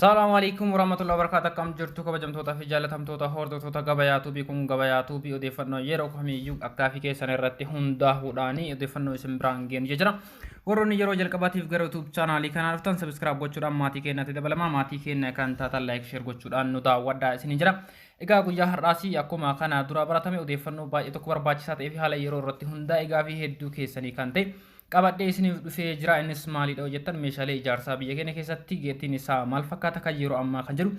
Assalamu alaikum warahmatullahi wabarakatuh. Kam jirtu kabajamtoota fi jaalatamtoota hordoftoota gabayaatuu fi kun gabayaatuu fi odeeffannoo yeroo kamiyyuu akka fi keessan irratti hundaa'uudhaani odeeffannoo isin biraan geenu jira. Warroonni yeroo jalqabaatiif gara YouTube channelii kanaa dhuftan subscribe gochuudhaan maatii keenyatti dabalamaa maatii keenya kan taatan like share gochuudhaan nu daawwadhaa isin jira. Egaa guyyaa har'aasii akkuma kana dura baratame odeeffannoo baay'ee tokko barbaachisaa ta'ee fi haala yeroo irratti hundaa'e gaafii hedduu keessanii kan ta'e qabadhee isiniif dhufee jira. Innis maalidha jettan meeshaalee ijaarsaa biyya keenya keessatti gatiin isaa maal fakkaata kan yeroo ammaa kan jedhu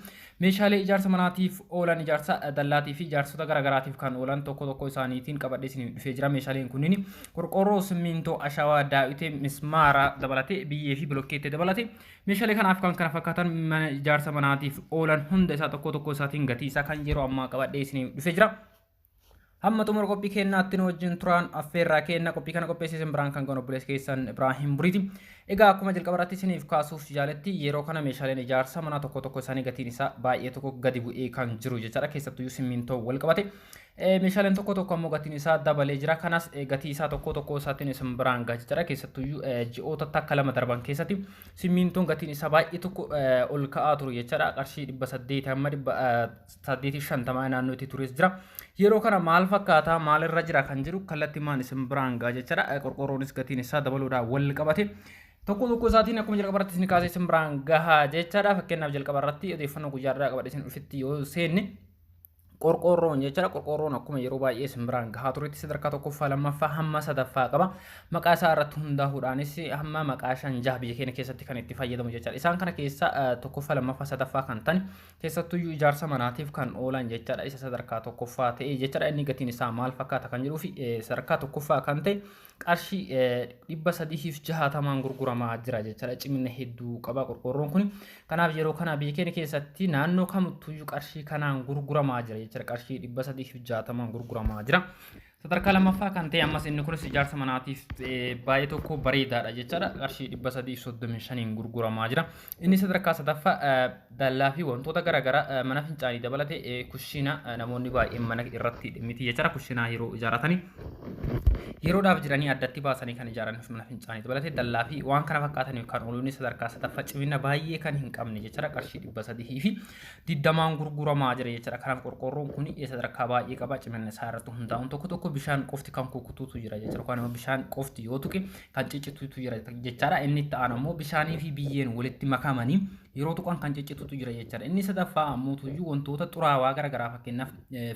meeshaalee ijaarsa manaatiif oolan ijaarsa dallaatii fi ijaarsota garaagaraatiif kan oolan tokko tokko isaaniitiin qabadhee isiniif dhufee jira. Meeshaaleen kunniin qorqorroo, simmintoo, ashawaa, daawitee, mismaara dabalatee biyyee fi bilokkeettee dabalatee meeshaalee kanaaf kan kana fakkaatan ijaarsa manaatiif oolan hunda isaa tokko tokko isaatiin gatii isaa kan yeroo ammaa qabadhee isiniif dhufee jira. Hamma xumura qophii keenyaatti nu wajjin turaan affeerraa keenya qophii kana qopheessiisan biraan kan goon obboleessa keessan Ibraahim Buriiti. Egaa akkuma jalqabarratti isiniif kaasuuf jaaletti yeroo kana meeshaaleen ijaarsa manaa tokko tokko isaanii gatiin isaa baay'ee tokko gadi bu'ee kan jiru jechaadha. Keessattuu simmintoo wal qabate meeshaaleen tokko tokko ammoo gatiin isaa dabalee jira. Kanas gatii isaa tokko tokko isaatiin isin biraan gaha jechaadha. Keessattuu ji'oota takka lama darban keessatti simmintoon gatiin isaa baay'ee tokko ol ka'aa ture jechaadha. Qarshii 800 hamma 850 naannootti tures jira. Yeroo kana maal fakkaata maalirra jira kan jiru kallattii maan isin biraan gaha jechaadha. Qorqorroonis gatiin isaa dabaluudhaan wal qabate tokko tokko isaatiin akkuma jalqabarratti isin kaasee isin biraan gaha jechaadha. Fakkeenyaaf jalqabarratti odeeffannoo guyyaarraa qabadhe isin dhufitti yoo seenne qorqorroon jechaadha. Qorqorroon akkuma yeroo baay'ee isin biraan gahaa turetti sadarkaa tokkoffaa lammaffaa hamma sadaffaa qaba. Maqaa isaa irratti hundaa'uudhaanis hamma maqaa 5 biyya keenya keessatti kan itti fayyadamu jechaadha. Isaan kana keessa tokkoffaa lammaffaa sadaffaa kan ta'an keessattuu ijaarsa manaatiif kan oolan jechaadha. Isa sadarkaa tokkoffaa ta'e jechaadha. Inni gatiin isaa maal fakkaata kan jedhuu fi sadarkaa tokkoffaa kan ta'e qarshii 360 gurguramaa jira jechaadha. Cimina hedduu qaba qorqorroon kun. Kanaaf yeroo kana biyya keenya keessatti naannoo kamittuu qarshii kanaan gurguramaa jira jechaadha. Qarshii 360 gurguramaa jira. Sadarkaa lammaffaa kan ta'e ammas inni kunis ijaarsa manaatiif baay'ee tokko bareedaadha jechaadha. Qarshii 335 gurguramaa jira. Inni sadarkaa sadaffaa dallaa fi wantoota garaagaraa mana fincaanii dabalatee kushina namoonni baay'een mana irratti miti jechaadha. Kushinaa yeroo ijaaratanii yeroodhaaf jiranii addatti baasanii kan ijaaraniif mana fincaanii dabalatee dallaa fi waan kana fakkaataniif kan ooluun sadarkaa sadaffaa cimina baay'ee kan hin qabne jechaadha. Qarshii 300 fi 20 gurguramaa jira jechaadha. Kanaaf qorqorroon kun sadarkaa baay'ee qaba. Cimina isaa irratti hundaa'uun tokko tokko bishaan qofti kan kukutuutu jira jechuudha. Kan bishaan qofti yoo tuqe kan ciccituutu jira jechuudha. Inni itti aanu ammoo bishaanii fi biyyeen walitti makamanii yeroo tuqan kan ciccituutu jira jechuudha. Inni sadaffaa ammoo tuyyuu wantoota xuraawaa garaagaraa fakkeenyaaf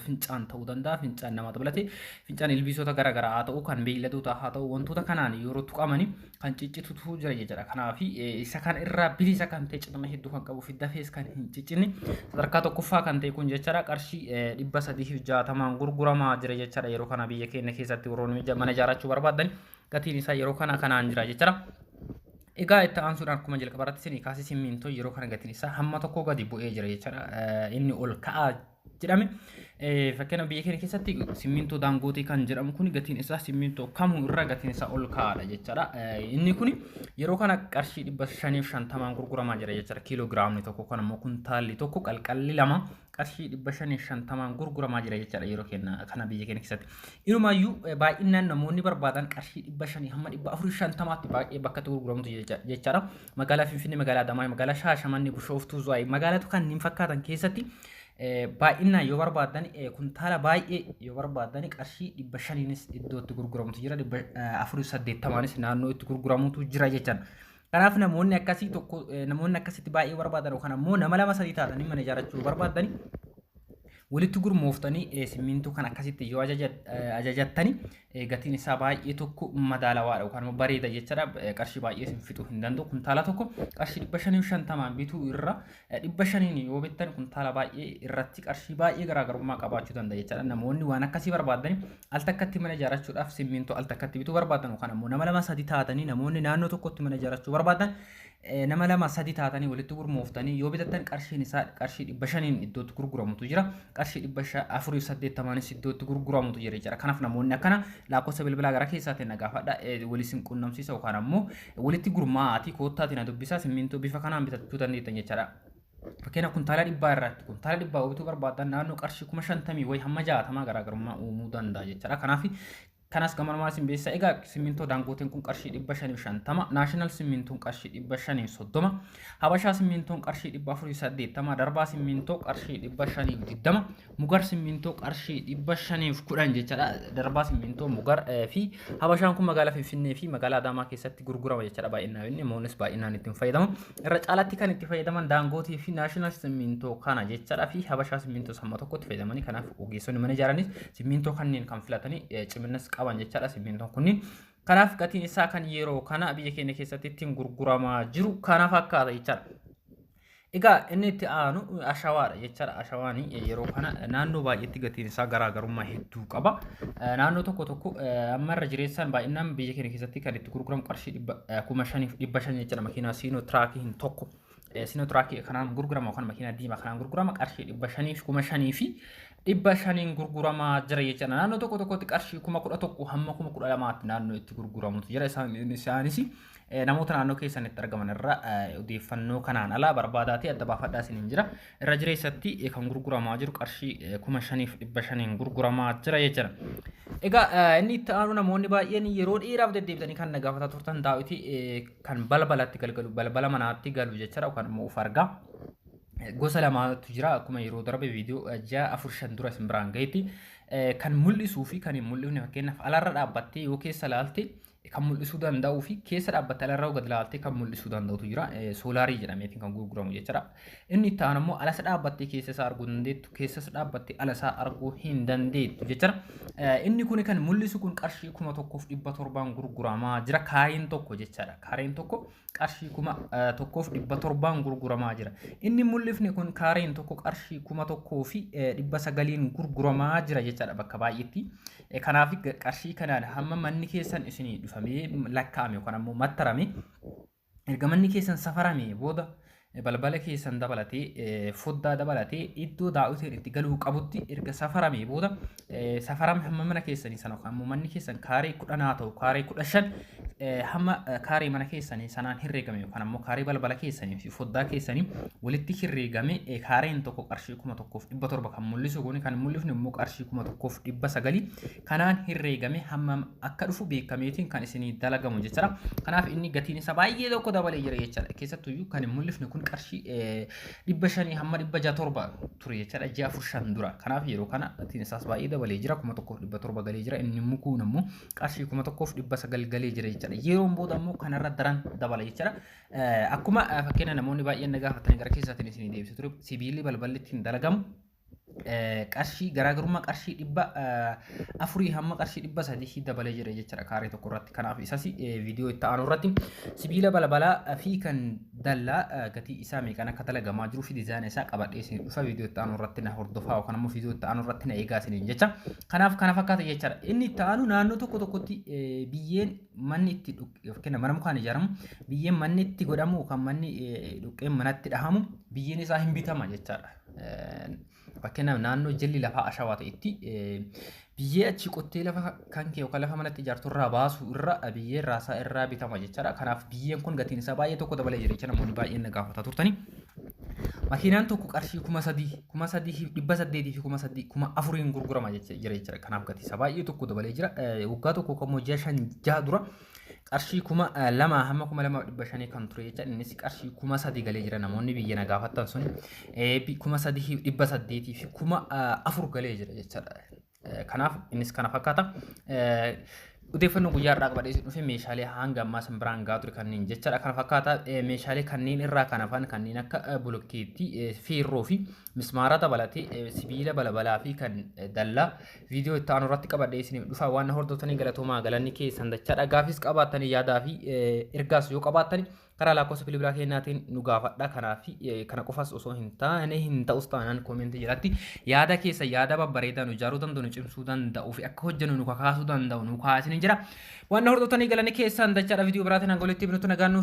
fincaan ta'uu danda'a. Fincaan nama dabalatee fincaan ilbiisota garaagaraa haa ta'u kan beeyladoota haa ta'u wantoota kanaan yeroo tuqamanii kan ciccituutu jira jechuudha. Kanaaf isa kan irraa bilisa kan ta'e cimina hedduu kan qabu fi dafees kan hin ciccinne sadarkaa tokkoffaa kan ta'e kun jechuudha. Qarshii 360 gurguramaa jira jechuudha. Yeroo kana biyya keenya keessatti warroonni mana ijaarrachuu barbaadan gatiin isaa yeroo kana kanaan jira jechuudha. Egaa itti aansuudhaan akkuma jalqabarratti isin kaasee simmintoo yeroo kana gatiin isaa hamma tokko gadi bu'ee jira jechuudha. Inni ol ka'aa jedhame fakkeenyaaf biyya keenya keessatti simmintoo daangootii kan jedhamu kun gatiin isaa simmintoo kamuu irra gatiin isaa ol ka'aadha jechuudha. Inni kun yeroo kana qarshii 550 gurguramaa jira jechuudha. Kiiloogiraamni tokko kan ammoo kuntaalli tokko qalqalli lama qarshii 550 gurguramaa jira jechuudha. Yeroo kana biyya keenya keessatti inumaayyuu baay'inaan namoonni barbaadan qarshii 500 hamma 450tti baay'ee bakka itti gurguramtu jechuudha. Magaalaa Finfinnee, magaalaa Adaamaa, magaalaa Shaashamannee, Bishooftuu, Zuwaayii magaalota kanneen fakkaatan keessatti baay'inaan yoo barbaadan kuntaala baay'ee yoo barbaadan qarshii 500nis iddootti gurguramtu jira. 480nis naannoo itti gurguramutu jira jechuudha. Kanaaf namoonni akkasii tokko namoonni akkasitti baay'ee barbaadan yookaan ammoo nama lama sadii taatanii mana ijaarrachuu barbaadan walitti gurmooftanii simmintoo kan akkasitti yoo ajajattanii gatiin isaa baay'ee tokko madaalawaadha yookaan bareeda jechuudha. Qarshii baay'ee sin fixuu hin danda'u. Kuntaala tokko qarshii 550 bituu irra 500 yoo bittan kuntaala baay'ee irratti qarshii baay'ee garaagarummaa qabaachuu danda'a jechuudha. Namoonni waan akkasii barbaadan al takkatti mana ijaarrachuudhaaf simmintoo al takkatti bituu barbaadan yookaan ammoo nama lama sadii taatanii namoonni naannoo tokkotti mana ijaarrachuu barbaadan nama lama sadii taatanii walitti gurmooftanii yoo bitattan qarshiin isaa qarshii 500 iddootti gurguramutu jira. Qarshii 480 iddootti gurguramutu jira jechuudha. Kanaaf namoonni akkana lakkoofsa bilbilaa gara keessaatiin nagaafadha waliin quunnamsiisa yookaan ammoo walitti gurmaa'aatii koottaatiin dubbisaa simmintoo bifa kanaan bitachuu dandeettan jechuudha. Fakkeenyaaf kuntaala 100 irratti kuntaala 100 bituu barbaadan naannoo qarshii 50,000 wayi hamma 60 garaagarummaa uumuu danda'a jechuudha. Kanaaf kanas gamanuma simbeessa egaa simintoo daangooteen kun qarshii 550 naashinaal simintoon qarshii 530 habashaa simintoon qarshii 480 darbaa simintoo qarshii 520 mugar simintoo qarshii 510 jechaadha darbaa simintoo mugar fi habashaan kun magaalaa Finfinnee fi magaalaa Adaamaa keessatti gurgurama jechaadha baay'inaan inni moonis baay'inaan itti fayyadamu irra caalaatti kan itti fayyadaman daangootii fi naashinaal simintoo kana jechaadha fi habashaa simintoo samma tokkotti fayyadamanii kanaaf ogeessonni mana ijaaranis simintoo kanneen kan filatanii ciminnas qaban jechaadha simintoon kunniin kanaaf gatiin isaa kan yeroo kana biyya keenya keessatti ittiin gurguramaa jiru kanaaf akkaata jechaadha. Egaa inni itti aanu ashawaadha jechaadha. Ashawaani yeroo kana naannoo baay'eetti gatiin isaa garaagarummaa hedduu qaba. Naannoo tokko tokko ammarra jireessaan baay'inaan biyya keenya keessatti kan itti gurguramu qarshii 500 jechaadha makiinaa siinoo tiraakiin tokko. Siinoo tiraakii kanaan gurgurama kan makiinaa diimaa kanaan gurgurama qarshii 500 fi 500 gurguramaa jira jechaadha. Naannoo tokko tokkotti qarshii 11,000 hamma 12,000 naannoo itti gurguramutu jira. Isaanis namoota naannoo keessanitti argaman irraa odeeffannoo kanaan alaa barbaadaatee adda baafadhaa isiniin jira. Irra jireessatti kan gurguramaa jiru qarshii 5,500 gurguramaa jira jechaadha. Egaa inni itti aanu namoonni baay'een yeroo dheeraaf deddeebitanii kan na gaafataa turtan daawwitii kan balbalatti galgalu balbala manaatti galu jechaadha kan immoo of argaa. Gosa lamaatu jira akkuma yeroo darbe viidiyoo 6-4 dura isin biraan gahetti kan mul'isuu fi kan hin mul'ifne fakkeenyaaf alarra dhaabbattee yoo keessa laalte kan mul'isuu danda'uu fi keessa dhaabbattee alarra gad laaltee kan mul'isuu danda'utu jira soolaarii jedhameetiin kan gurguramu jechaadha. Inni itti aanu immoo alasa dhaabbattee keessa isaa arguu dandeettu keessas dhaabbattee alasaa arguu hin dandeettu jechaadha. Inni kun kan mul'isu kun qarshii 1,700 gurguramaa jira kaareen tokko jechaadha. Kaareen tokko qarshii 1,700 gurguramaa jira. Inni mul'ifne kun kaareen tokko qarshii 1,900 gurguramaa jira jechaadha bakka baay'eetti. Kanaaf qarshii kanaan hamma manni keessan isinii dhufamee lakkaa'ame yookaan ammoo mattarame erga manni keessan safarame booda balbala keessan dabalatee foddaa dabalatee iddoo daawwitiin itti galuu qabutti erga safarame booda safarame hamma mana keessanii sana yookaan ammoo manni keessan kaaree 10 haa ta'u kaaree 15 hamma kaaree mana keessanii sanaan herreegame yookaan ammoo kaaree balbala keessanii fi foddaa keessanii walitti herreegame kaareen tokko qarshii 1,700 kan mul'isu kun kan mul'ifne immoo qarshii 1,900 kanaan herreegame hamma akka dhufu beekameetiin kan isinii dalagamu jechaadha. Kanaaf inni gatiin isaa baay'ee tokko dabalee jira jechaadha. Keessattuu kan mul'ifne kun qarshii 500 hamma 600 ture jechaadha 6-4 dura. Kanaaf yeroo kana gatiin isaas baay'ee dabalee jira 1,700 galee jira inni mukuun immoo qarshii 1,900 galee jira jechaadha. Yeroon booda immoo kanarra daran dabala jechaadha. Akkuma fakkeenya namoonni baay'een na gaafatanii gara keessaatiin isinii deebisee ture sibiilli balballi ittiin dalagamu qarshii garaagarummaa qarshii 400 hamma qarshii 300 dabalee jira jechaadha kaaree tokko irratti. Kanaaf isas viidiyoo itti aanu irratti sibiila balbalaa fi kan dallaa gatii isaa meeqaan akka dalagamaa jiruu fi diizaayinii isaa qabadhee isin dhufa viidiyoo itti aanu irratti na hordofaa yookaan ammoo viidiyoo itti aanu irratti na eegaa isiniin jecha. Kanaaf kana fakkaata jechaadha. Inni itti aanu naannoo tokko tokkotti biyyeen manni itti fakkeenya mana mukaan ijaaramu biyyeen manni itti godhamu yookaan manni dhuqqeen manatti dhahamu biyyeen isaa hin bitama jechaadha. Fakkeenyaaf naannoo jalli lafaa ashawaa ta'etti biyyee achi qottee lafa kan kee yookaan lafa manatti ijaartu irraa baasu irra biyyee raasaa irraa bitama jechaadha. Kanaaf biyyeen kun gatiin isaa baay'ee tokko dabalee jira jecha namoonni baay'een na gaafataa turtanii. Makiinaan tokko qarshii 3,800 fi 4,000 gurgurama jira jechaadha. Kanaaf gatii isaa baay'ee tokko dabalee jira. Waggaa tokko kammoo 6 dura qarshii 2,000 hamma 2,500 kan ture jecha innis qarshii 3,000 galee jira namoonni biyya na gaafatan sun 3,800 fi 4,000 galee jira jechaadha. Kanaaf innis kana fakkaata. Odeeffannoo guyyaa irraa qabadhee isin dhufe meeshaalee hanga ammaa san biraan gaa ture kanneen jechaadha. Kana fakkaata meeshaalee kanneen irraa kan hafan kanneen akka bulokkeettii feerroo fi mismaara dabalatee sibiila balbalaa fi kan dallaa viidiyoo itti aanu irratti qabadhee isiniif dhufa. Waan hordoftanii galatoomaa galanni keessan dachaadha. Gaafis qabaattanii yaadaa fi ergaas yoo qabaattanii karaa lakkoofsa bilbilaa keenyaatiin nu gaafadha. Kanaaf kana qofas osoo hin taane hin ta'us taanaan koomentii jalatti yaada keessa yaada babbareedaa nu ijaaruu danda'u nu cimsuu danda'uu fi akka hojjennu nu kakaasuu danda'u nu kaasanii jira. Waan hordoftanii galanni keessan dachaadha. Viidiyoo biraatiin hanga walitti binutti nagaan